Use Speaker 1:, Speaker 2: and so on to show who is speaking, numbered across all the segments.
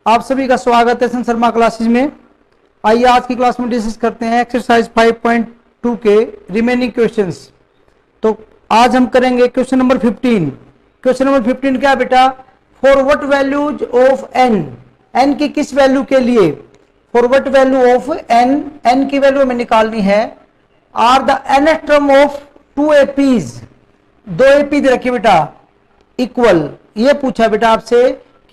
Speaker 1: आप सभी का स्वागत है सन शर्मा क्लासेस में। आइए आज की क्लास में डिस्कस करते हैं एक्सरसाइज 5.2 के रिमेनिंग क्वेश्चंस। तो आज हम करेंगे क्वेश्चन नंबर 15। क्वेश्चन नंबर 15 क्या है बेटा? For what values of n, n की किस वैल्यू के लिए, for what value of n, n की वैल्यू हमें निकालनी है। Are the nth term of two APs, दो एपी दे रखिए बेटा, इक्वल। ये पूछा बेटा आपसे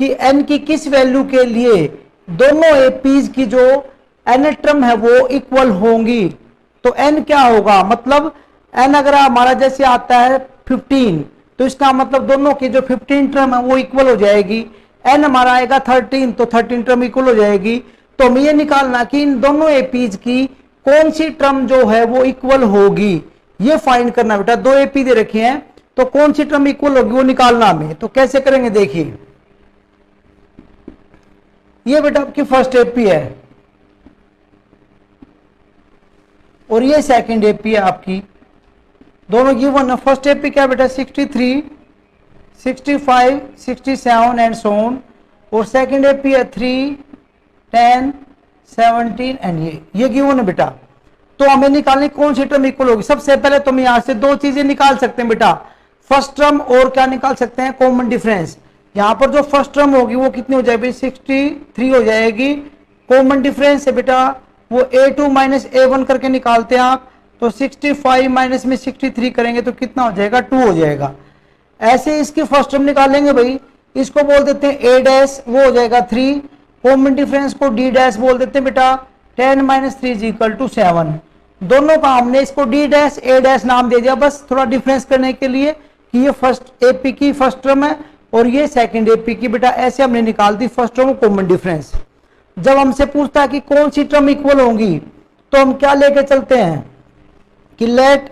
Speaker 1: कि n की किस वैल्यू के लिए दोनों एपीज की जो n टर्म है वो इक्वल होंगी। तो n क्या होगा, मतलब n अगर हमारा जैसे आता है 15, तो इसका मतलब दोनों की जो 15 टर्म है वो इक्वल हो जाएगी। n हमारा आएगा 13, तो 13 टर्म इक्वल हो जाएगी। तो हमें ये निकालना कि इन दोनों एपीज की कौन सी टर्म जो है वो इक्वल होगी, ये फाइंड करना बेटा। दो एपी दे रखे हैं तो कौन सी टर्म इक्वल होगी वो निकालना हमें। तो कैसे करेंगे देखिए, ये बेटा आपकी फर्स्ट एपी है और ये सेकंड एपी है आपकी, दोनों गिवन है। फर्स्ट एपी क्या बेटा 63, 65, 67 एंड सो ऑन, और सेकंड एपी है 3, 10, 17 एंड ये गिवन है बेटा। तो हमें निकालनी कौन सी टर्म इक्वल होगी। सबसे पहले तो हम यहां से दो चीजें निकाल सकते हैं बेटा, फर्स्ट टर्म और क्या निकाल सकते हैं, कॉमन डिफरेंस। यहां पर जो फर्स्ट टर्म होगी वो कितनी हो जाएगी, 63 हो जाएगी। कॉमन डिफरेंस है बेटा वो a2 माइनस a1 करके निकालते हैं आप, तो 65 माइनस में 63 करेंगे तो कितना हो जाएगा, 2 हो जाएगा। ऐसे इसकी फर्स्ट टर्म निकालेंगे भाई, इसको बोल देते हैं a डैश, वो हो जाएगा 3। कॉमन डिफरेंस को d डैश बोल देते हैं बेटा, 10 माइनस 3 इज इक्वल टू 7। दोनों का हमने इसको d डैश a डैश नाम दे दिया, बस थोड़ा डिफरेंस करने के लिए कि ये फर्स्ट एपी की फर्स्ट टर्म है और ये सेकंड एपी की बेटा। ऐसे हमने निकाल the first term common difference. जब हमसे पूछता है कि कौन सी टर्म इक्वल होंगी, तो हम क्या लेके चलते हैं कि let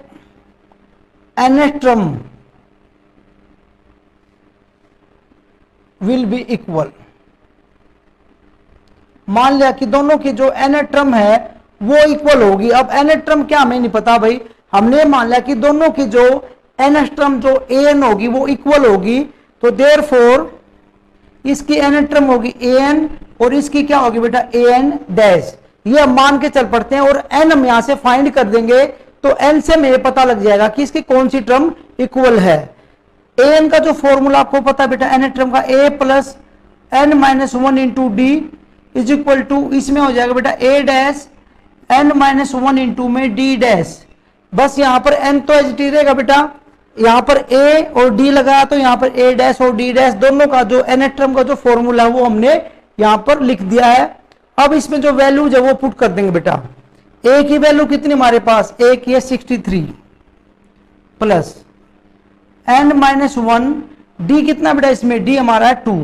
Speaker 1: nth term will be equal. मान लिया कि दोनों की जो nth टर्म है वो इक्वल होगी। अब nth टर्म क्या हमें नहीं पता भाई, हमने मान लिया कि दोनों की जो nth टर्म जो an होगी वो इक्वल होगी। तो देयरफॉर इसकी nth टर्म होगी an और इसकी क्या होगी बेटा an डैश। ये हम मान के चल पड़ते हैं और n हम यहां से फाइंड कर देंगे, तो n से हमें पता लग जाएगा कि इसकी कौन सी टर्म इक्वल है। an का जो फॉर्मूला आपको पता है बेटा, nth टर्म का a plus n minus 1 into D is equal to, इसमें हो जाएगा बेटा a dash n minus 1 into में d डैश। बस यहां पर n तो एज टी रहेगा बेटा, यहां पर a और d लगाया तो यहां पर a डैश और d डैश दोनों का जो nth टर्म का जो फॉर्मूला है वो हमने यहां पर लिख दिया है। अब इसमें जो वैल्यूज है वो पुट कर देंगे बेटा। a की वैल्यू कितनी हमारे पास, a की है 63 प्लस n माइनस 1, d कितना बेटा इसमें, d हमारा है 2,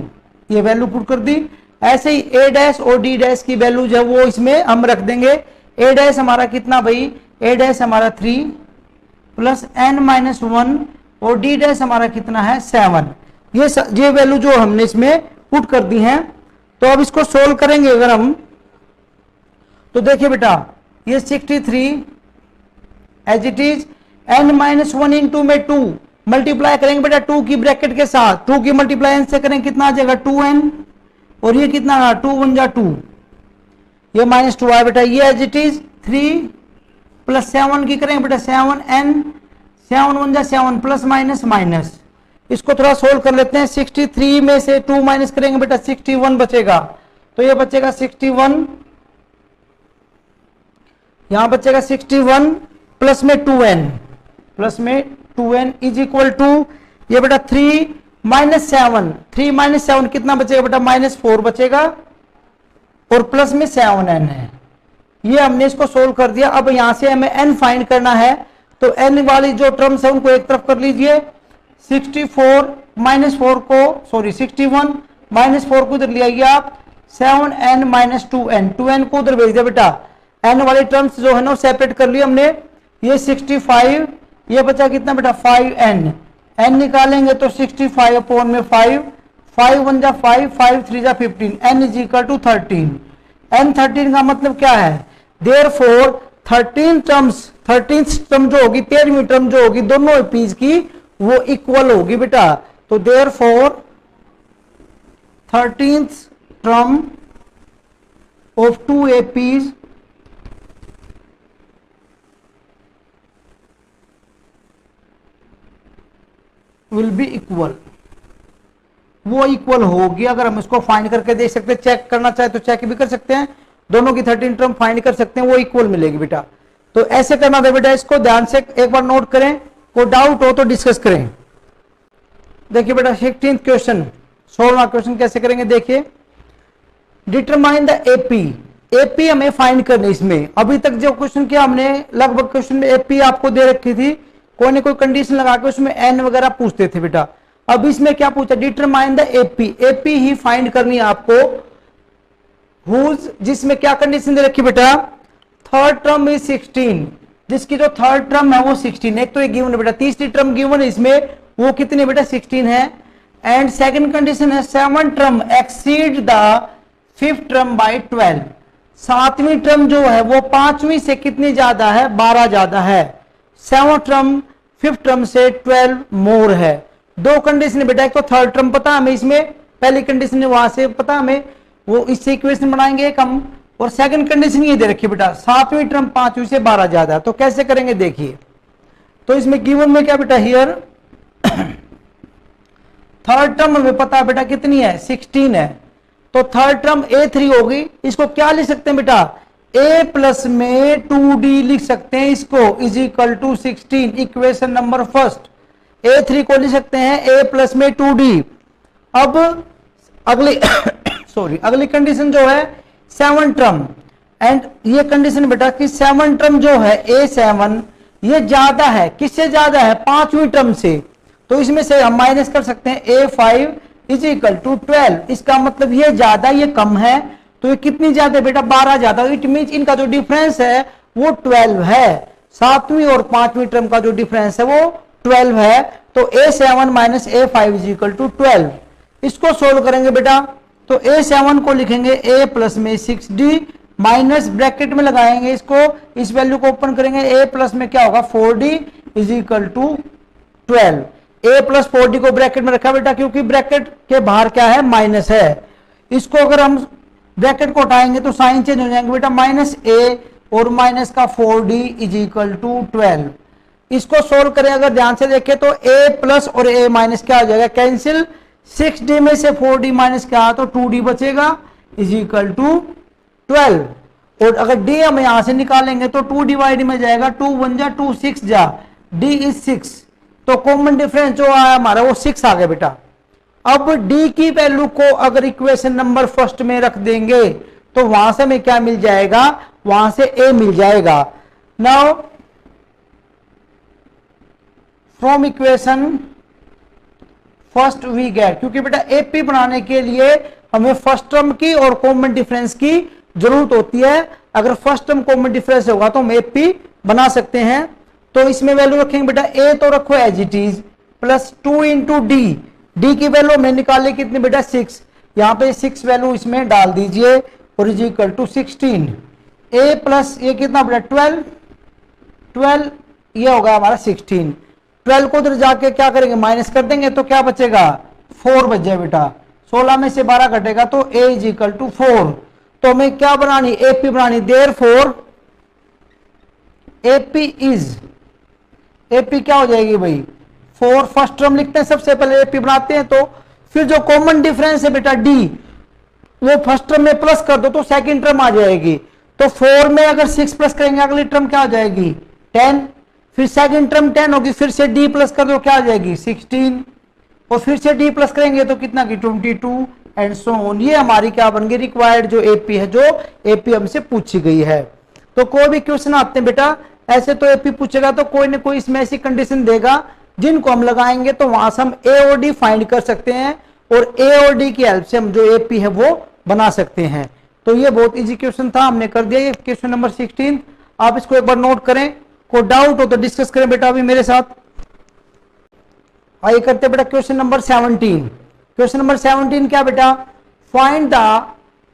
Speaker 1: ये वैल्यू पुट कर दी। ऐसे ही a डैश और d डैश की वैल्यूज है वो इसमें हम रख देंगे। a डैश हमारा कितना भाई, a डैश हमारा 3 प्लस n माइनस 1 और d डैश हमारा कितना है 7। ये वैल्यू जो हमने इसमें पुट कर दी हैं। तो अब इसको सोल्व करेंगे अगर हम, तो देखिए बेटा ये 63 as it is, n minus 1 into में 2 मल्टीप्लाई करेंगे बेटा 2 की ब्रैकेट के साथ, 2 की मल्टीप्लाई n से करेंगे कितना आ जाएगा 2n, और ये कितना आ 2 1 जा 2, ये माइनस 2 आया बेटा। ये एज इट इज 3 प्लस 7 की करेंगे बेटा 7n, 7 1 जा 7 प्लस माइनस माइनस। इसको थोड़ा सोल्व कर लेते हैं। 63 में से 2 माइनस करेंगे बेटा 61 बचेगा, तो ये बचेगा 61, यहां बचेगा 61 प्लस में 2n, प्लस में 2n इज इक्वल टू, ये बेटा 3 माइनस 7, 3 माइनस 7 कितना बचेगा बेटा -4 बचेगा, और प्लस में 7n है। ये हमने इसको सोल्व कर दिया। अब यहां से हमें n फाइंड करना है, तो n वाली जो टर्म्स है उनको एक तरफ कर लीजिए। 61 माइनस 4 को उधर ले आइए आप, 7n माइनस 2n को उधर भेज दिया बेटा। n वाली टर्म्स जो है ना सेपरेट कर लिया हमने। ये 65, ये बचा कितना बेटा 5n, n निकालेंगे तो 65 अपॉन में 5, 5 1 जा 5, 5 3 जा 15, n is equal to 13। n 13 का मतलब क्या है, देयरफॉर 13 टर्म जो होगी, 13वीं टर्म जो होगी दोनों एपीज की वो इक्वल होगी बेटा। तो therefore 13th term of two APs will be equal, वो इक्वल होगी। अगर हम इसको फाइंड करके देख सकते हैं, चेक करना चाहे तो चेक भी कर सकते हैं, दोनों की 13 टर्म फाइंड कर सकते हैं, वो इक्वल मिलेगी बेटा। तो ऐसे करना था बेटा, इसको ध्यान से एक बार नोट करें, कोई डाउट हो तो डिस्कस करें। देखिए बेटा 16th क्वेश्चन, 16वां क्वेश्चन कैसे करेंगे देखिए। डिटरमाइन द एपी, एपी हमें फाइंड करनी। इसमें अभी तक जो क्वेश्चन किया हमने, लगभग क्वेश्चन में एपी आपको दे रखी थी, कोई ना कोई कंडीशन लगा के उसमें एन वगैरह पूछते थे बेटा। अब इसमें क्या पूछा, determine the AP, AP he find करनी है आपको, हुज, जिसमें क्या कंडीशन दे रखी बेटा, थर्ड टर्म इज 16, जिसकी जो थर्ड टर्म है वो 16 है। एक तो ये गिवन है बेटा, तीसरी टर्म गिवन है इसमें, वो कितनी बेटा 16 है। एंड सेकंड कंडीशन है 7 term exceed the 5th term by 12, 7वीं टर्म जो है वो 5वीं से कितनी ज्यादा है, 12 ज्यादा है। 7th टर्म 5th टर्म से 12 मोर है। दो कंडीशन बेटा, एक तो थर्ड टर्म पता हमें, इसमें पहली कंडीशन है वहां से पता हमें, वो इससे इक्वेशन बनाएंगे एक हम, और सेकंड कंडीशन ये दे रखी बेटा 7वीं टर्म 5वीं से 12 ज्यादा है। तो कैसे करेंगे देखिए। तो इसमें गिवन में क्या बेटा, हियर थर्ड टर्म हमें पता है बेटा कितनी है, 16 है। तो थर्ड टर्म A3 होगी। इसको क्या लिख सकते हैं बेटा, A प्लस में 2D लिख सकते हैं इसको, is equal to 16, equation number first. A3 को लिख सकते हैं A प्लस में 2D। अब अगली सॉरी अगली कंडीशन जो है 7 टर्म, एंड ये कंडीशन बेटा कि 7 टर्म जो है A7 ये ज्यादा है, किससे ज्यादा है, 5वीं टर्म से। तो इसमें से हम माइनस कर सकते हैं A5 इज इक्वल टू 12, इसका मतलब ये ज्यादा ये कम है, तो ये कितनी ज्यादा है बेटा, 12 ज्यादा। इट मींस इनका जो डिफरेंस है वो 12 है, 7वीं और 5वीं टर्म का जो डिफरेंस है वो 12 है। तो A7 minus A5 is equal to 12। इसको सोल्व करेंगे बेटा, तो A7 को लिखेंगे A प्लस में 6D माइनस ब्रैकेट में लगाएंगे इसको, इस वैल्यू को ओपन करेंगे, A प्लस में क्या होगा 4D is equal to 12। A plus 4D को ब्रैकेट में रखा बेटा, क्योंकि ब्रैकेट के बाहर क्या है, माइनस है। इसको अगर हम ब्रैकेट को हटाएंगे तो साइन चेंज हो जाएंगे बेटा, माइनस A और माइनस का 4D इज इक्वल टू 12। इसको सोल्व करें अगर ध्यान से देखें तो A प्लस और A माइनस क्या हो जाएगा, कैंसिल। 6D में से 4D माइनस क्या, तो 2D बचेगा इज इक्वल टू 12। और अगर D हम यहां से निकालेंगे तो 2 डिवाइड में जाएगा, 2 1 जा 2 6 जा, D इज 6, तो कॉमन डिफरेंस जो आया हमारा वो 6 आ गया बेटा। अब D की वैल्यू को अगर इक्वेशन नंबर फर्स्ट में रख देंगे तो वहां से हमें क्या मिल जाएगा, वहां से A मिल जाएगा। Now from equation first we get, क्योंकि बेटा AP बनाने के लिए हमें फर्स्ट टर्म की और कॉमन डिफरेंस की जरूरत होती है। अगर फर्स्ट टर्म कॉमन डिफरेंस होगा तो हम AP बना सकते हैं। तो इसमें वैल्यू रखेंगे बेटा, A तो रखो as it is, plus 2 into D की वैल्यू हमने निकाली कितनी बेटा 6, यहाँ पे 6 वैल्यू इसमें डाल दीजिए और is equal to 16। A plus ये कितना बेटा 12 ये होगा हमारा 16। 12 को उधर जाके क्या करेंगे, माइनस कर देंगे, तो क्या बचेगा 4 बच जाए बेटा। 16 में से 12 कटेगा तो A इज इक्वल टू 4। तो हमें क्या बनानी, AP बनानी। देयरफॉर AP क्या हो जाएगी भाई 4, फर्स्ट टर्म लिखते हैं सबसे पहले, AP बनाते हैं, तो फिर जो कॉमन डिफरेंस है बेटा D वो फर्स्ट टर्म में प्लस कर दो तो सेकंड टर्म आ जाएगी। तो 4 में अगर 6 प्लस करेंगे अगली टर्म क्या हो जाएगी 10, फिर सेकंड टर्म 10 होगी, फिर से D प्लस कर दो क्या आ जाएगी 16, और फिर से D प्लस करेंगे तो कितना की 22 एंड सो ऑन। ये हमारी क्या बन गई रिक्वायर्ड जो AP है, जो AP हमसे पूछी गई है। तो कोई भी क्वेश्चन आते हैं बेटा ऐसे तो AP पूछेगा तो कोई ना कोई इसमें ऐसी कंडीशन देगा जिनको हम लगाएंगे तो वहां से हम A और D फाइंड कर सकते हैं, और A और D की हेल्प से हम जो AP है वो बना सकते हैं। तो ये बहुत इजी क्वेश्चन था, हमने कर दिया ये क्वेश्चन नंबर 16। आप इसको एक बार नोट करें, कोई डाउट हो तो डिस्कस करें बेटा अभी मेरे साथ। आइए करते बेटा क्वेश्चन नंबर 17। क्वेश्चन नंबर 17 क्या बेटा, find the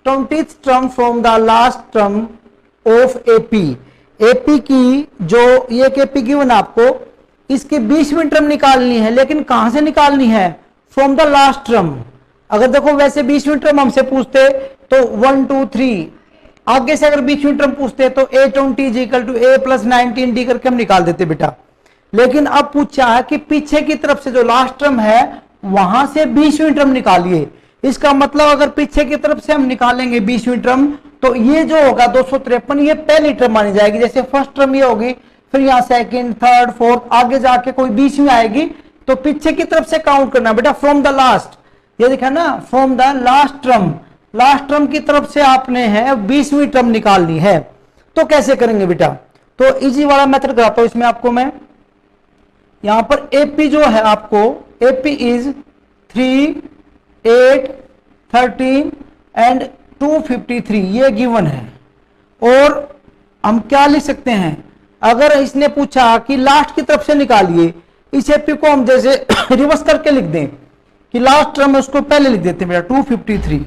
Speaker 1: 20th term from the last term of AP। AP की जो ये AP गिवन आपको, इसकी 20वीं टर्म निकालनी है, लेकिन कहां से निकालनी है, फ्रॉम द लास्ट टर्म। अगर देखो वैसे 20वीं टर्म हमसे पूछते तो 1 2 3, आगे से अगर 20वीं टर्म पूछते तो a20 is equal to a plus 19d करके हम निकाल देते बेटा। लेकिन अब पूछा है कि पीछे की तरफ से जो लास्ट टर्म है वहां से 20वीं टर्म निकालिए। इसका मतलब अगर पीछे की तरफ से हम निकालेंगे 20वीं टर्म तो ये जो होगा 253, ये पहली टर्म मानी जाएगी। जैसे फर्स्ट टर्म ये होगी, फिर यहाँ सेकंड, थर्ड, फोर्थ, आगे जाके कोई 20वीं आएगी तो पीछे की तरफ से काउंट करना बेटा, फ्रॉम द लास्ट। ये देखा ना, from the last term, last term की तरफ से आपने है 20वीं टर्म निकालनी है। तो कैसे करेंगे बेटा? तो इजी वाला मेथड कराता हूं इसमें आपको मैं। यहां पर एपी जो है आपको, एपी इज 3, 8, 13 एंड 253, ये गिवन है। और हम क्या लिख सकते हैं, अगर इसने पूछा कि लास्ट की तरफ से निकालिए, इस एपी को हम जैसे रिवर्स करके लिख दें कि लास्ट टर्म है उसको पहले लिख देते हैं बेटा 253,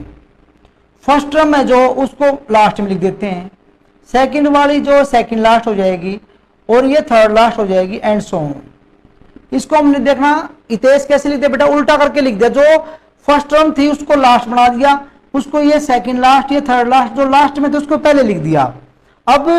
Speaker 1: फर्स्ट टर्म है जो उसको लास्ट में लिख देते हैं, सेकंड वाली जो सेकंड लास्ट हो जाएगी और ये थर्ड लास्ट हो जाएगी, एंड सो ऑन। इसको हमने देखना इतेश कैसे लिख दिया बेटा, उल्टा करके लिख दिया। जो फर्स्ट टर्म थी उसको लास्ट बना दिया, उसको ये सेकंड लास्ट, ये थर्ड लास्ट, जो लास्ट में थे उसको पहले लिख दिया। अब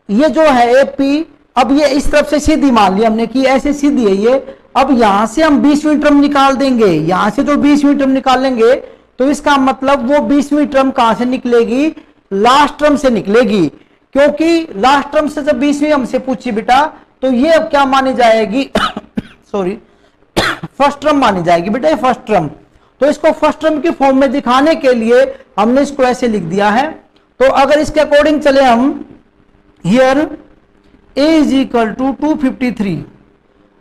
Speaker 1: ये जो है एपी, अब ये इस तरफ से सीधी मान लिया हमने कि ऐसे सीधी है ये। अब यहां से हम 20वीं टर्म निकाल देंगे, यहां से जो 20वीं टर्म निकालेंगे तो इसका मतलब वो 20वीं टर्म कहां से निकलेगी, लास्ट टर्म से निकलेगी। क्योंकि लास्ट टर्म से जब 20वीं हमसे पूछी बेटा तो ये अब क्या मानी जाएगी सॉरी फर्स्ट टर्म मानी जाएगी बेटा, ये फर्स्ट टर्म। तो इसको फर्स्ट टर्म की फॉर्म में दिखाने के लिए हमने इसको ऐसे लिख दिया है। तो अगर इसके अकॉर्डिंग चले हम, here a is equal to 253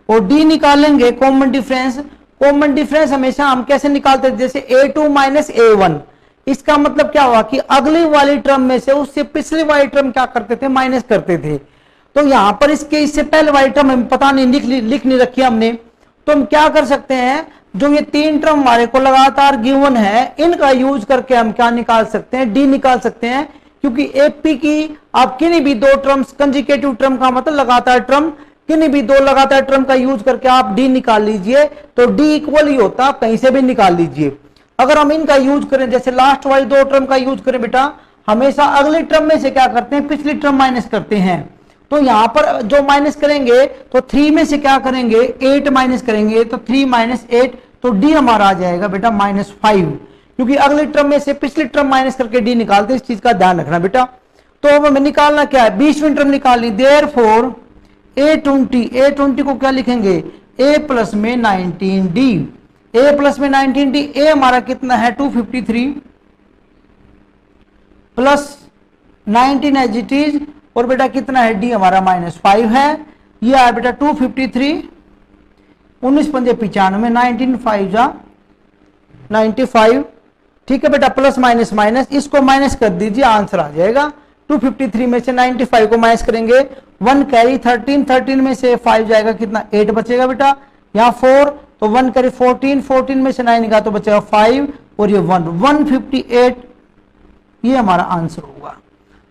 Speaker 1: और d निकालेंगे कॉमन डिफरेंस। कॉमन डिफरेंस हमेशा हम कैसे निकालते थे, जैसे a2 माइनस a1। इसका मतलब क्या हुआ कि अगली वाली टर्म में से उससे पिछली वाली टर्म क्या करते थे, माइनस करते थे। तो यहां पर इससे पहले वाली टर्म हमें पता नहीं, लिख नहीं रखी हमने, तो हम क्या कर सकते हैं, जो ये 3 टर्म हमारे को लगातार गिवन है इनका यूज करके हम क्या निकाल सकते हैं, डी निकाल सकते हैं। क्योंकि एपी की आप किन्हीं भी 2 टर्म्स, कंजिकेटिव टर्म का मतलब लगातार टर्म, किन्हीं भी 2 लगातार टर्म का यूज करके आप डी निकाल लीजिए तो डी इक्वल ही होता, आप कहीं से भी निकाल लीजिए। अगर हम इनका यूज करें, जैसे लास्ट वाली 2 टर्म का यूज करें बेटा, हमेशा अगली टर्म में से क्या करते हैं, पिछली टर्म माइनस करते हैं। तो यहां पर जो माइनस करेंगे तो 3 में से क्या करेंगे, 8 माइनस करेंगे, तो 3 माइनस 8, तो डी हमारा आ जाएगा बेटा -5। क्योंकि अगली टर्म में से पिछली टर्म माइनस करके डी निकालते, इस चीज का ध्यान रखना बेटा। तो अब हमें निकालना क्या है, 20वीं टर्म निकालनी। देयरफॉर a20 को क्या लिखेंगे, a प्लस में 19d, a प्लस में 19d, a हमारा कितना है 253 प्लस 19 एज इट इज, और बेटा कितना है d हमारा -5 है। ये आया बेटा 253, 19 पंजे 95, 19 5 जा 95, ठीक है बेटा, प्लस माइनस माइनस, इसको माइनस कर दीजिए, आंसर आ जाएगा। 253 में से 95 को माइनस करेंगे, 1 कैरी 13, 13 में से 5 जाएगा, कितना 8 बचेगा बेटा, यहाँ 4, तो 1 कैरी 14, 14 में से 9 गया तो बचेगा 5, और ये 158, ये हमारा आंसर होगा।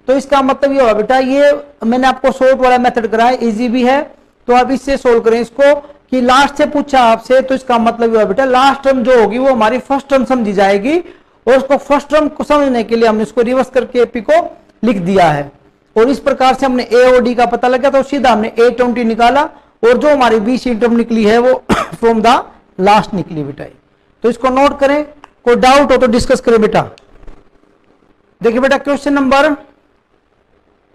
Speaker 1: तो इसका मतलब ये होगा बेटा, ये मैंने आपको शॉर्ट वाला मेथड कराया, इजी भी है, तो आप इससे सोल्व करें इसको कि लास्ट से पूछा आपसे, तो इसका मतलब ये होगा बेटा, लास्ट टर्म जो होगी वो हमारी फर्स्ट टर्म समझी जाएगी, और उसको फर्स्ट टर्म को समझने के लिए हमने इसको रिवर्स करके एपी को लिख दिया है। और इस प्रकार से हमने ए और डी का पता लगा, तो सीधा हमने a20 निकाला, और जो हमारी 20वीं टर्म निकली है वो फ्रॉम द लास्ट निकली बेटा। तो इसको नोट करें, कोई डाउट हो तो डिस्कस करें बेटा। देखिए बेटा क्वेश्चन नंबर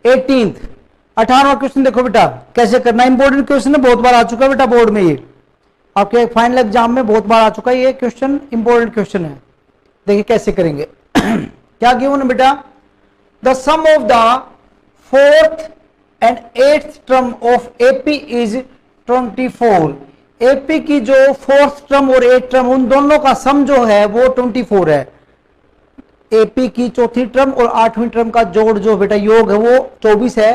Speaker 1: 18वां क्वेश्चन देखो बेटा कैसे करना। इंपॉर्टेंट क्वेश्चन है, बहुत बार आ चुका है बेटा बोर्ड में, ये आपके फाइनल एग्जाम में बहुत बार आ चुका है ये क्वेश्चन, इंपॉर्टेंट क्वेश्चन है। देखिए कैसे करेंगे क्या गिवन है बेटा, the sum of the 4th and 8th term of AP is 24। AP की जो 4th टर्म और 8th टर्म, उन दोनों का सम जो है वो 24 है। एपी की 4थी टर्म और 8वीं टर्म का जोड़ जो बेटा योग है वो 24 है।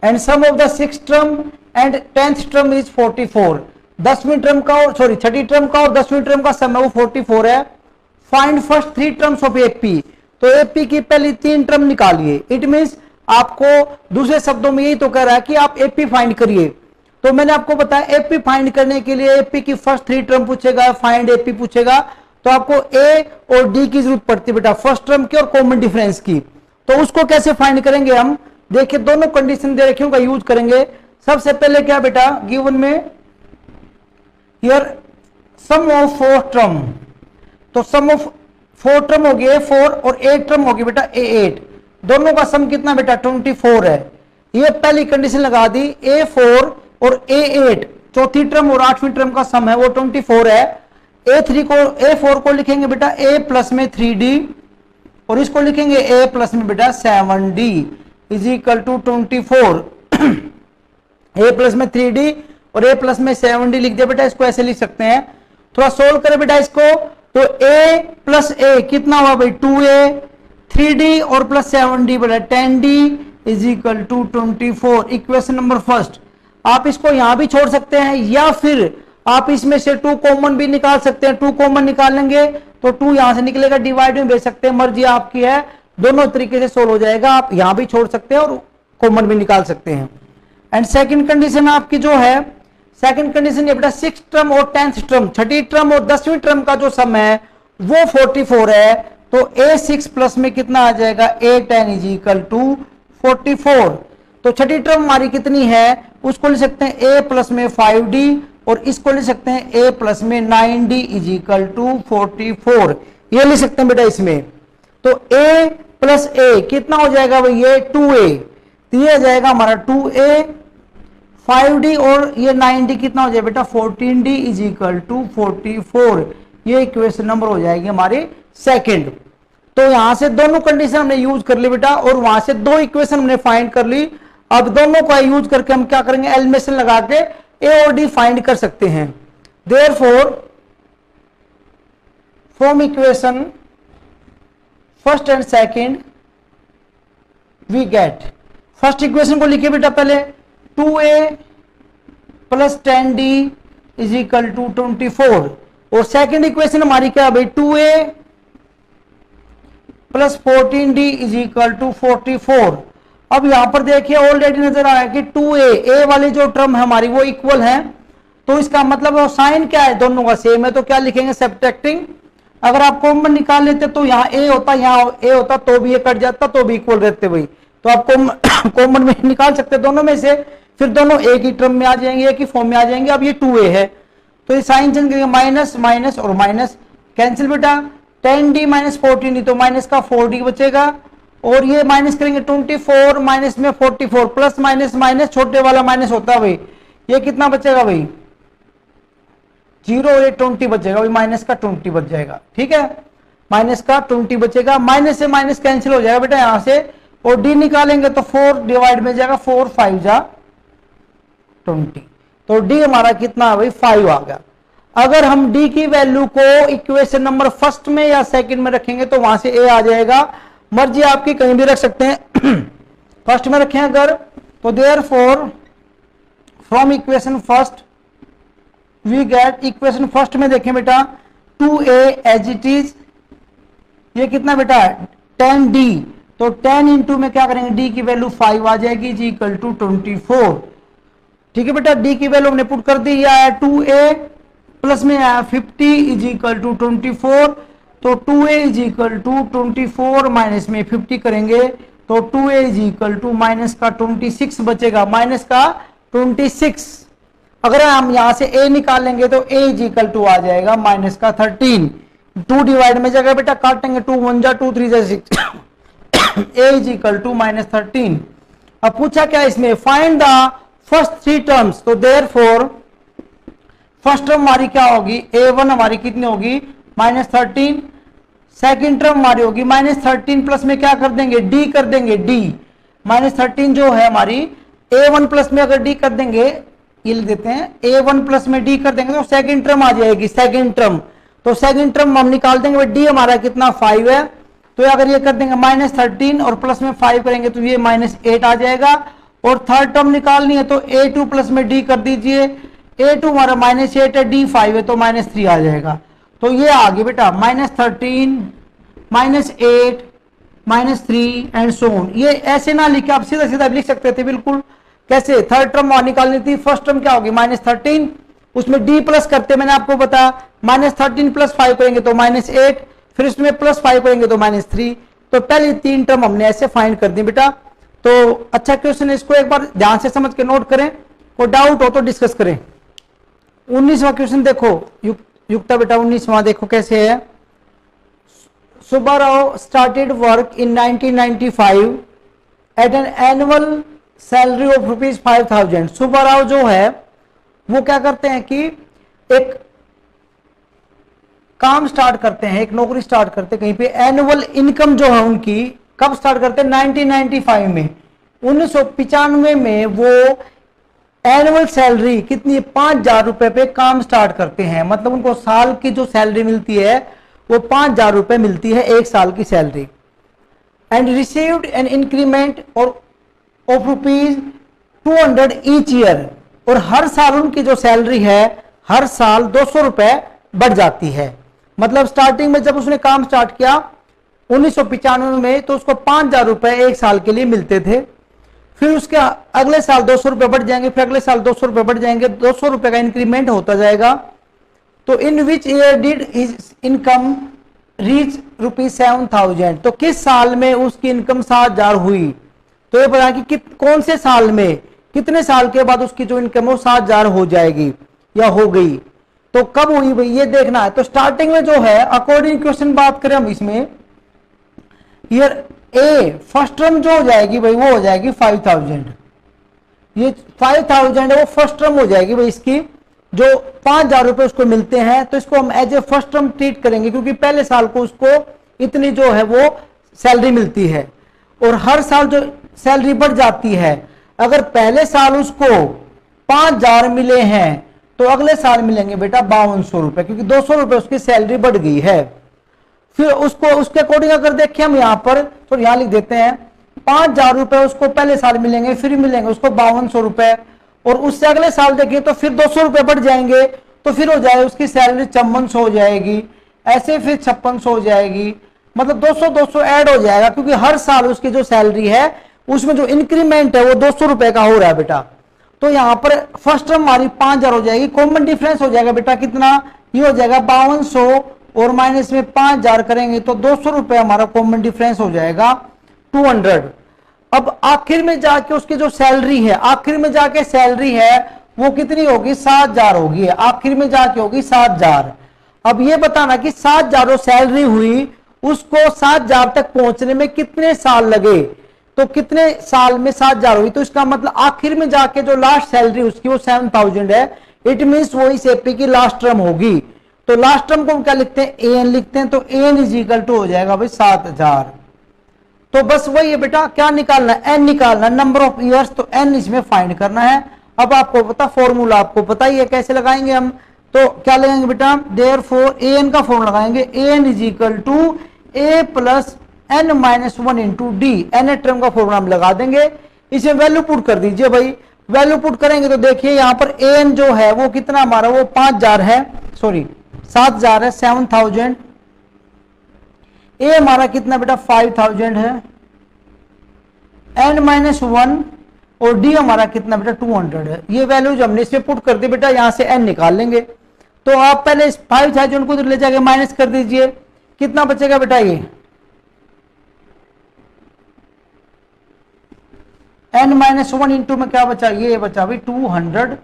Speaker 1: And sum of the 6th term and 10th term is 44। 10वीं टर्म का और सॉरी 6ठी टर्म का और 10वीं टर्म का सम है वो 44 है। Find first 3 terms of AP. तो एपी की पहली 3 टर्म निकालिए। इट मींस आपको दूसरे शब्दों में यही तो कह रहा है कि आप एपी फाइंड करिए। तो मैंने आपको बताया एपी फाइंड करने के लिए एपी की फर्स्ट 3 टर्म पूछेगा, फाइंड एपी पूछेगा, तो आपको ए और डी की जरूरत पड़ती है बेटा, फर्स्ट टर्म की और कॉमन डिफरेंस की। तो उसको कैसे फाइंड करेंगे हम, देखिए दोनों कंडीशन दे रखी का यूज करेंगे। सबसे पहले क्या बेटा, गिवन में हियर सम ऑफ 4 टर्म, तो सम ऑफ 4 टर्म हो गए 4 और 8 टर्म हो गई बेटा A8, दोनों का सम कितना बेटा 24 है। ये पहली कंडीशन लगा दी, A4 और A8 चौथी टर्म और 8वीं टर्म का सम है वो 24 है। A4 को लिखेंगे बेटा A प्लस में 3D और इसको लिखेंगे A प्लस में बेटा 7D is equal to 24। A plus में 3D और A प्लस में 7D लिख दिया बेटा, इसको ऐसे लिख सकते हैं। थोड़ा सोल्व करें बेटा इसको, तो A प्लस A कितना हुआ भाई 2A, 3D और प्लस 7D बेटा 10D is equal to 24। Equation number first. आप इसको यहां भी छोड़ सकते हैं या फिर आप इसमें से 2 कॉमन भी निकाल सकते हैं। 2 कॉमन निकालेंगे तो 2 यहां से निकलेगा, डिवाइड में भेज सकते हैं, मर्जी आपकी है, दोनों तरीके से सोल्व हो जाएगा। आप यहां भी छोड़ सकते हैं और कॉमन भी निकाल सकते हैं। एंड सेकंड कंडीशन आपकी जो है, सेकंड कंडीशन ये बेटा 6th टर्म और 10th टर्म, छठी टर्म और 10वीं टर्म का जो सम है वो 44 है। तो A6 प्लस में कितना आ जाएगा A10 इज इक्वल टू 44। तो छठी टर्म हमारी कितनी है, उसको लिख सकते हैं A प्लस में 5D और इसको लिख सकते हैं A प्लस में 9D इज इक्वल टू 44। ये लिख सकते हैं बेटा इसमें। तो A प्लस A कितना हो जाएगा भाई, ये 2A, तो ये आ जाएगा हमारा 2A, 5D और ये 9D कितना हो जाएगा बेटा 14D इज इक्वल टू 44। ये इक्वेशन नंबर हो जाएगी हमारी सेकंड। तो यहां से दोनों कंडीशन हमने यूज कर ली बेटा और वहां से 2 इक्वेशन हमने फाइंड कर ली। अब दोनों का यूज करके हम क्या करेंगे, एलिमिनेशन लगा के A और D फाइंड कर सकते हैं। Therefore from equation first and second we get, first equation को लिखिए बेटा पहले 2A plus 10D is equal to 24 और सेकंड इक्वेशन हमारी क्या है भाई 2A plus 14D is equal to 44। अब यहां पर देखिए ऑलरेडी नजर आया कि 2A वाली जो टर्म है हमारी वो इक्वल है, तो इसका मतलब साइन क्या है, दोनों का सेम है, तो क्या लिखेंगे सब्ट्रैक्टिंग। अगर आप कॉमन निकाल लेते तो यहाँ A होता, यहाँ A होता तो भी ये कट जाता तो भी इक्वल रहते भाई। तो आप कॉमन में निकाल सकते दोनों में से, फिर दोनों एक ही टर्म में आ जाएंगे, एक ही फॉर्म में आ जाएंगे। अब ये 2A है तो ये साइन चेंज करेंगे, माइनस माइनस और माइनस कैंसिल बेटा, 10D माइनस 14D तो माइनस का 4D बचेगा और ये माइनस करेंगे 24 माइनस में 44 प्लस माइनस माइनस छोटे वाला माइनस होता है भाई, ये कितना बचेगा भाई 0 और ये 20 बचेगा भाई, माइनस का 20 बच जाएगा। ठीक है, माइनस का 20 बचेगा, माइनस से माइनस कैंसिल हो जाएगा बेटा यहां से, और D निकालेंगे तो 4 डिवाइड में जाएगा, 4 5 जा 20, तो D हमारा कितना है भाई 5 आ गया। अगर हम D की वैल्यू को इक्वेशन नंबर फर्स्ट में या सेकंड में रखेंगे तो वहां से A आ जाएगा, मर्जी आपकी कहीं भी रख सकते हैं। फर्स्ट में रखें अगर तो therefore from equation first we get, equation first में देखें बेटा 2A एज इट इज, ये कितना बेटा 10D, तो 10 इंटू में क्या करेंगे D की वैल्यू 5 आ जाएगी जी इक्वल टू 24। ठीक है बेटा, D की वैल्यू हमने पुट कर दी, यह आया 2A प्लस में आया 50 इज इक्वल टू 24, तो 2A is equal to 24 minus में 50 करेंगे तो 2A is equal to minus का 26 बचेगा, माइनस का 26। अगर हम यहां से A निकाल लेंगे तो A इज इक्वल टू आ जाएगा माइनस का 13, 2 डिवाइड में जाएगा बेटा, काटेंगे 2 1 जा 2 3 जा 6, A is equal to minus 13। अब पूछा क्या इसमें, फाइंड द फर्स्ट 3 टर्म्स, तो देयरफॉर फर्स्ट टर्म हमारी क्या होगी A1 हमारी कितनी होगी माइनस 13, सेकेंड टर्म हमारी होगी माइनस 13 प्लस में क्या कर देंगे D कर देंगे, D माइनस 13 जो है हमारी A1 प्लस में अगर D कर देंगे, ये लिख देते हैं A1 प्लस में D कर देंगे तो सेकेंड टर्म आ जाएगी, सेकेंड टर्म, तो सेकेंड टर्म हम निकाल देंगे, D हमारा कितना 5 है, तो अगर ये कर देंगे माइनस 13 और प्लस में 5 करेंगे तो ये माइनस 8 आ जाएगा। और थर्ड टर्म निकालनी है तो A2 प्लस में D कर दीजिए, A2 हमारा माइनस 8 है, D 5 है तो माइनस 3 आ जाएगा। तो ये आ गया बेटा minus 13 minus 8 minus 3 and so on. ये ऐसे ना लिखे, आप सीधा सीधा लिख सकते थे बिल्कुल। कैसे, थर्ड टर्म वहां निकालनी थी, फर्स्ट टर्म क्या होगी माइनस 13, उसमें डी प्लस करते मैंने आपको बताया, -13 + 5 करेंगे तो -8, फिर उसमें +5 करेंगे तो -3। तो पहले 3 टर्म हमने ऐसे फाइंड कर दी बेटा। तो अच्छा क्वेश्चन है, इसको एक बार ध्यान से समझ के नोट करें, कोई डाउट हो तो डिस्कस करें। 19वां क्वेश्चन देखो, युक्ता बेटा 19वां देखो कैसे है। Subbarao started work in 1995 at an annual salary of ₹5,000। Subbarao जो है वो क्या करते हैं कि एक काम स्टार्ट करते हैं, एक नौकरी स्टार्ट करते हैं कहीं पे। एनुअल इनकम जो है उनकी कब स्टार्ट करते हैं? 1995 में। 1995 में वो एनुअल सैलरी कितनी? 5,000 रुपए पे काम स्टार्ट करते हैं। मतलब उनको साल की जो सैलरी मिलती है वो 5,000 रुपए मिलती है, एक साल की salary. And received an increment और ऑफ ₹200 ईच ईयर। और हर साल उनकी जो सैलरी है हर साल 200 रुपए बढ़ जाती है। मतलब स्टार्टिंग में जब उसने काम स्टार्ट किया 1995 में, तो उसको 5,000 रुपए एक साल के लिए मिलते थे। फिर उसके अगले साल 200 रुपए बढ़ जाएंगे, फिर अगले साल 200 रुपए बढ़ जाएंगे, 200 रुपए का इंक्रीमेंट होता जाएगा। तो in which year did his income reach ₹7,000। तो किस साल में उसकी इनकम 7,000 हुई? तो ये पता कि कौन से साल में, कितने साल के बाद उसकी जो इनकम वो 7,000 हो जाएगी या हो गई। तो कब हुई भाई ये देखना है। तो स्टार्टिंग में जो है अकॉर्डिंग क्वेश्चन बात करें हम इसमें, ईयर ए फर्स्ट टर्म जो हो जाएगी भाई वो हो जाएगी 5,000। ये 5,000 है वो फर्स्ट टर्म हो जाएगी भाई इसकी। जो 5,000 रुपए उसको मिलते हैं तो इसको हम as a first term treat करेंगे, क्योंकि पहले साल को उसको इतनी जो है वो सैलरी मिलती है और हर साल जो सैलरी बढ़ जाती है। अगर पहले साल उसको 5,000 मिले हैं तो अगले साल मिलेंगे बेटा 5,200 रुपए, क्योंकि 200 रुपए उसकी सैलरी बढ़ गई है। फिर उसको उसके अकॉर्डिंग अगर देखें हम यहाँ पर तो यहां लिख देते हैं 5,000 रुपए उसको पहले साल मिलेंगे, फिर मिलेंगे उसको 5,200 रुपए, और उससे अगले साल देखें तो फिर 200 रुपए बढ़ जाएंगे, तो फिर हो जाएगी उसकी सैलरी 5400 हो जाएगी, ऐसे फिर 5600 हो जाएगी। मतलब 200 ऐड हो जाएगा, क्योंकि हर साल उसकी जो सैलरी है उसमें जो इंक्रीमेंट है वो 200 रुपए का हो रहा है बेटा। तो यहां पर फर्स्ट टर्म हमारी 5,000 हो जाएगी। कॉमन डिफरेंस हो जाएगा बेटा कितना? ये हो जाएगा 5,200 और माइनस में 5,000 करेंगे तो 200 रुपए हमारा कॉमन डिफरेंस हो जाएगा 200। अब आखिर में जाके उसकी जो सैलरी है, आखिर में जाके सैलरी है वो कितनी होगी? 7,000 होगी, आखिर में जाके होगी 7,000। अब ये बताना कि 7,000 जो सैलरी हुई उसको 7,000 तक पहुंचने में कितने साल लगे। तो कितने साल में 7,000 हुई, तो इसका मतलब आखिर में जाके जो लास्ट सैलरी उसकी वो 7,000 है। इट मीन्स वो इस एपी की लास्ट टर्म होगी। तो लास्ट टर्म को हम क्या लिखते हैं? एन लिखते हैं। तो एन इज इक्वल टू हो जाएगा भाई 7,000। तो बस वही है बेटा, क्या निकालना है? एन निकालना, नंबर ऑफ ईयर्स। तो एन इसमें फाइंड करना है। अब आपको पता फॉर्मूला आपको पता ही है कैसे लगाएंगे हम। तो क्या लगाएंगे बेटा? देयरफॉर ए एन का फॉर्मूला लगाएंगे, n is equal to a plus n minus 1 into d. N term का फॉर्मूला हम लगा देंगे, इसे वैल्यू पुट कर दीजिए भाई। वैल्यू पुट करेंगे तो देखिए यहां पर एन जो है वो कितना हमारा, वो 5,000 है, सॉरी 7,000 है, 7,000। ए हमारा कितना बेटा? 5,000 है। n माइनस 1 और डी हमारा कितना बेटा? 200 है। ये वैल्यूज हमने इसमें पुट कर दी बेटा, यहां से n निकाल लेंगे। तो आप पहले इस 5,000 को ले जाके माइनस कर दीजिए, कितना बचेगा बेटा? ये n माइनस 1 इंटू में क्या बचा? ये बचा भाई 200।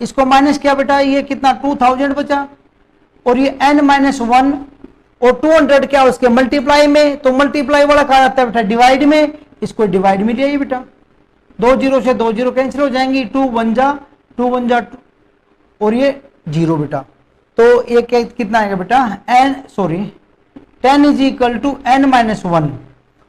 Speaker 1: इसको माइनस किया बेटा, ये कितना? 2,000 बचा। और ये n माइनस 1 और 200 क्या उसके मल्टीप्लाई में, तो मल्टीप्लाई वाला कहा जाता है बेटा डिवाइड में। इसको डिवाइड में लिया बेटा, 2 जीरो से 2 जीरो कैंसिल हो जाएंगी, 2 1 जा 2 और ये 0 बेटा। तो ये कितना आएगा बेटा? n sorry 10 is equal to n minus 1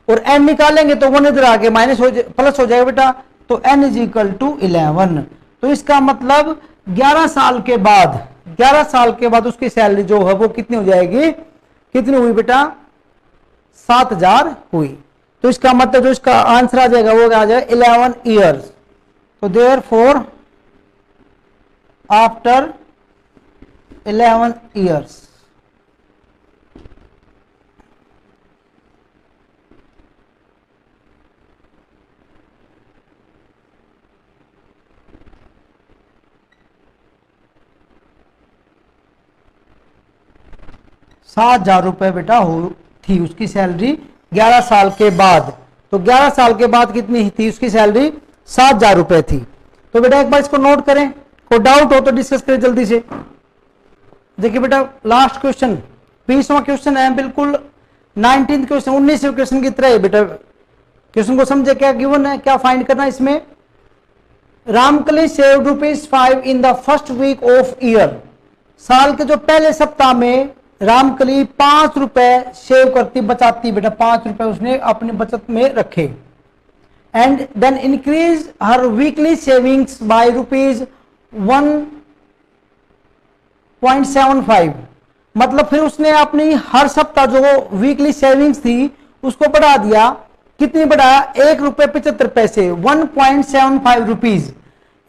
Speaker 1: और n निकालेंगे तो 1 इधर आके माइनस हो प्लस हो जाएगा बेटा। तो n इज इक्वल टू 11। तो इसका मतलब 11 साल के बाद, 11 साल के बाद उसकी सैलरी जो है वो कितनी हो जाएगी? कितनी हुई बेटा? 7,000 हुई। तो इसका मतलब जो इसका आंसर आ जाएगा वो आ जाएगा 11 ईयर्स। तो देयरफॉर आफ्टर 11 ईयर्स 7,000 रुपए बेटा हो थी उसकी सैलरी 11 साल के बाद। तो 11 साल के बाद कितनी थी उसकी सैलरी? 7,000 रुपए थी। तो बेटा एक बार इसको नोट करें, कोई डाउट हो तो डिस्कस करें जल्दी से। देखिए बेटा लास्ट क्वेश्चन 20वां क्वेश्चन है, बिल्कुल 19th क्वेश्चन 19वें क्वेश्चन की तरह है बेटा। क्वेश्चन को समझे, क्या गिवन है, क्या फाइंड करना है इसमें। Ramkali save ₹5 in the first week of year. साल के जो पहले सप्ताह में रामकली 5 रुपए सेव करती, बचाती बेटा, 5 रुपए उसने अपनी बचत में रखे। एंड देन इंक्रीज हर वीकली सेविंग्स बाय ₹1.75। मतलब फिर उसने अपनी हर सप्ताह जो वीकली सेविंग्स थी उसको बढ़ा दिया। कितनी बढ़ाया? ₹1.75, 1.75 रुपीज,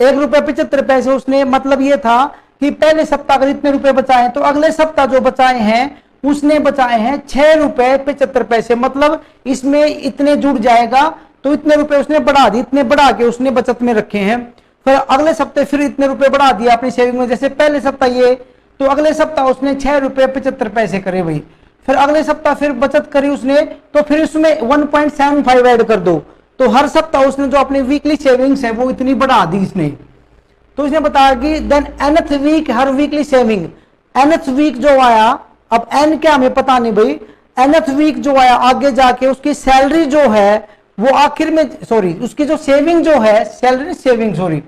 Speaker 1: ₹1.75 उसने। मतलब ये था कि पहले सप्ताह का इतने रुपए बचाए, तो अगले सप्ताह जो बचाए हैं उसने बचाए हैं ₹6.75। मतलब इसमें इतने जुड़ जाएगा, तो इतने रुपए उसने बढ़ा दिए, इतने बढ़ा के उसने बचत में रखे हैं। फिर अगले सप्ताह फिर इतने रुपए बढ़ा दिया अपनी सेविंग में। जैसे पहले सप्ताह ये, तो अगले सप्ताह उसने ₹6.75 करे भाई। फिर अगले सप्ताह फिर बचत करी उसने, तो फिर उसमें 1.75 ऐड कर दो। तो हर सप्ताह उसने जो अपनी वीकली सेविंग्स है वो इतनी बढ़ा दी इसने। तो इसने बताया कि देन nth वीक हर वीकली सेविंग, nth वीक जो आया, अब n क्या हमें पता नहीं भाई, nth वीक जो आया आगे जाके उसकी सैलरी जो है वो आखिर में, सॉरी उसकी जो सेविंग जो है, सैलरी सेविंग सॉरी,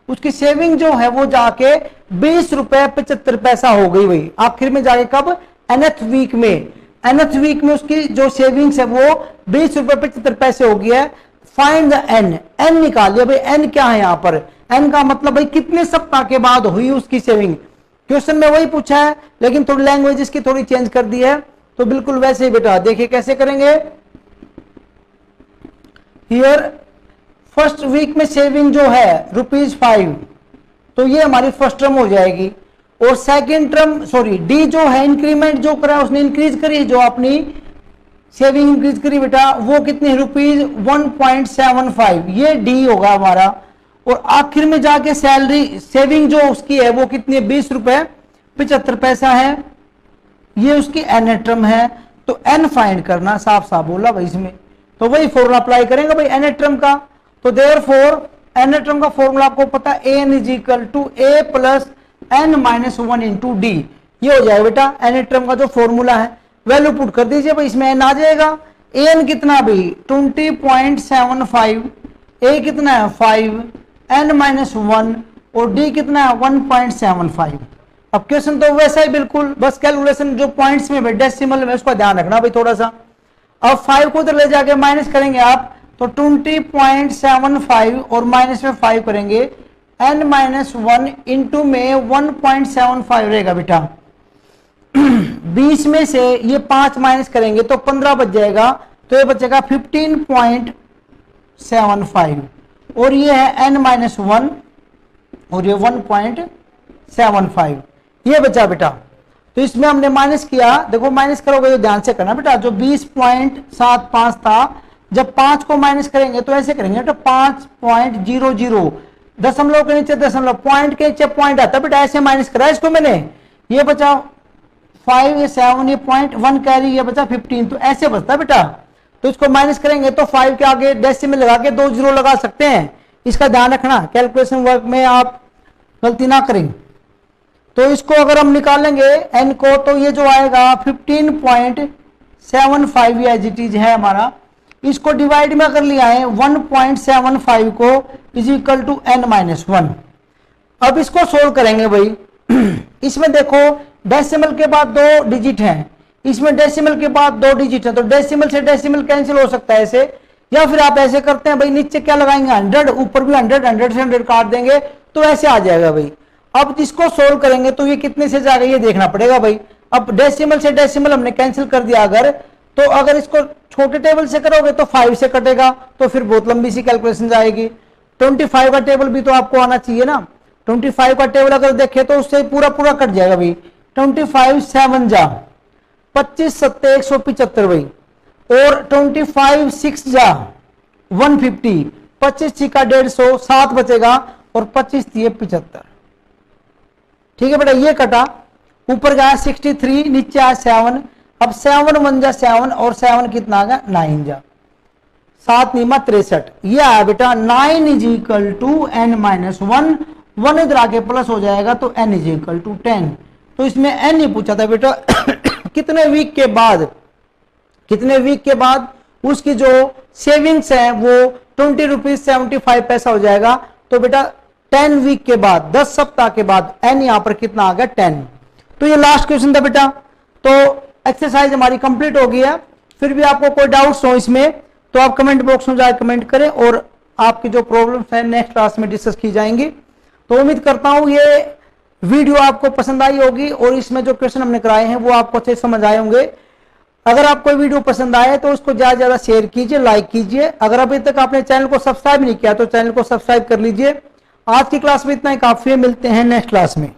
Speaker 1: उसकी सेविंग जो है वो जाके ₹20.75 हो गई भाई आखिर में जाके। कब? nth वीक में। nth वीक में उसकी जो सेविंग्स है वो ₹20.75 हो गई है। फाइंड द n, n निकालिए भाई। n क्या है यहाँ पर? n का मतलब भाई कितने सप्ताह के बाद हुई उसकी सेविंग। क्वेश्चन में वही पूछा है लेकिन थोड़ी लैंग्वेज इसकी थोड़ी चेंज कर दी है। तो बिल्कुल वैसे ही बेटा देखिए कैसे करेंगे। हियर फर्स्ट वीक में सेविंग जो है ₹5, तो ये हमारी फर्स्ट टर्म हो जाएगी। और सेकंड टर्म सॉरी डी जो है इंक्रीमेंट जो करा उसने इंक्रीज करी, जो अपनी सेविंग इंक्रीज करी बेटा, वो कितने? ₹1.75, ये डी होगा हमारा। और आखिर में जाके सैलरी सेविंग जो उसकी है वो कितनी है? ₹20.75 है। ये उसकी एन टर्म है। तो एन फाइंड करना, साफ साफ बोला भाई इसमें। तो वही फॉर्मूला अप्लाई करेंगे भाई एन टर्म का। तो देयरफॉर एन टर्म का फॉर्मूला आपको पता है, n is equal to a plus n-1 into d. ये हो जाएगा बेटा एन टर्म का जो फॉर्मूला है। वैल्यू पुट कर दीजिए भाई, इसमें एन आ जाएगा। एन कितना भाई? 20.75, ए कितना है? 5, n-1 और डी कितना है? 1.75। अब क्वेश्चन तो वैसा ही बिल्कुल, बस कैलकुलेशन जो पॉइंट्स में डेसिमल में उसका ध्यान रखना भाई थोड़ा सा। अब 5 को उधर ले जाके माइनस करेंगे आप, तो 20.75 और माइनस में 5 करेंगे, n-1 इंटू में 1.75 रहेगा बेटा। 20 में से ये 5 माइनस करेंगे तो 15 बच जाएगा, तो ये बचेगा 15.75 और ये है n-1 और ये 1.75, ये बचा बेटा। तो इसमें हमने माइनस किया, देखो माइनस करोगे तो ध्यान से करना बेटा। जो 20.75 था, जब 5 को माइनस करेंगे तो ऐसे करेंगे तो 5.00, दशमलव के नीचे दशमलव, पॉइंट के नीचे पॉइंट आता बेटा, ऐसे माइनस करा इसको मैंने। ये बचा 5, ये 7, ये 0.1 कैरी, ये बचा 15, तो ऐसे बचता बेटा। तो इसको माइनस करेंगे तो 5 के आगे डेसिमल लगा के 2 जीरो लगा सकते हैं, इसका ध्यान रखना, कैलकुलेशन वर्क में आप गलती ना करें। तो इसको अगर हम निकालेंगे n को, तो ये जो आएगा 15.75 ये एज इट इज है हमारा। इसको डिवाइड में अगर लिया है 1.75 को इज इक्वल टू n-1। अब इसको सोल्व करेंगे भाई। इसमें देखो डेसिमल के बाद 2 डिजिट हैं, इसमें डेसिमल के बाद 2 डिजिट है, तो डेसिमल से डेसिमल कैंसिल हो सकता है ऐसे, या फिर आप ऐसे करते हैं भाई, नीचे क्या लगाएंगे 100, ऊपर भी 100, 100 से 100 काट देंगे तो ऐसे आ जाएगा भाई। अब इसको सोल्व करेंगे तो ये कितने से जाएगा ये देखना पड़ेगा भाई। अब डेसिमल से डेसिमल हमने कैंसिल कर दिया अगर, तो अगर इसको छोटे टेबल से करोगे तो 5 से कटेगा, तो फिर बहुत लंबी सी कैलकुलेशन जाएगी। 25 का टेबल भी तो आपको आना चाहिए ना। 25 का टेबल अगर देखे तो उससे पूरा पूरा कट जाएगा भाई। 25 7 जा 25 7 175 भाई, और 25 6 जा 150, 25 6 का 150, 7 बचेगा और 25 3 75। ठीक है बेटा, ये कटा। ऊपर गया 63, नीचे आया 7। अब 7 1 जा 7 और 7 कितना आ गया 9 जा 7 निमा 63। ये आया बेटा 9 is equal to n minus 1। 1 इधर आके प्लस हो जाएगा तो n इज इक्वल टू 10। तो इसमें n ही पूछा था बेटा कितने वीक के बाद उसकी जो सेविंग्स है वो 20 रुपीज 75 पैसा हो जाएगा। तो बेटा 10 वीक के बाद 10 सप्ताह के बाद n यहां पर कितना आ गया 10। तो ये लास्ट क्वेश्चन था बेटा। तो एक्सरसाइज हमारी कंप्लीट हो गई है। फिर भी आपको कोई डाउट्स हो इसमें तो आप कमेंट बॉक्स में जाकर कमेंट करें और आपकी जो प्रॉब्लम्स है नेक्स्ट क्लास में डिस्कस की जाएंगी। तो उम्मीद करता हूं ये वीडियो आपको पसंद आई होगी और इसमें जो क्वेश्चन हमने कराए हैं वो आपको अच्छे समझ आए होंगे। अगर आपको वीडियो पसंद आए तो उसको ज्यादा से ज्यादा शेयर कीजिए, लाइक कीजिए। अगर अभी तक आपने चैनल को सब्सक्राइब नहीं किया तो चैनल को सब्सक्राइब कर लीजिए। आज की क्लास में इतना ही काफी है, मिलते हैं नेक्स्ट क्लास में।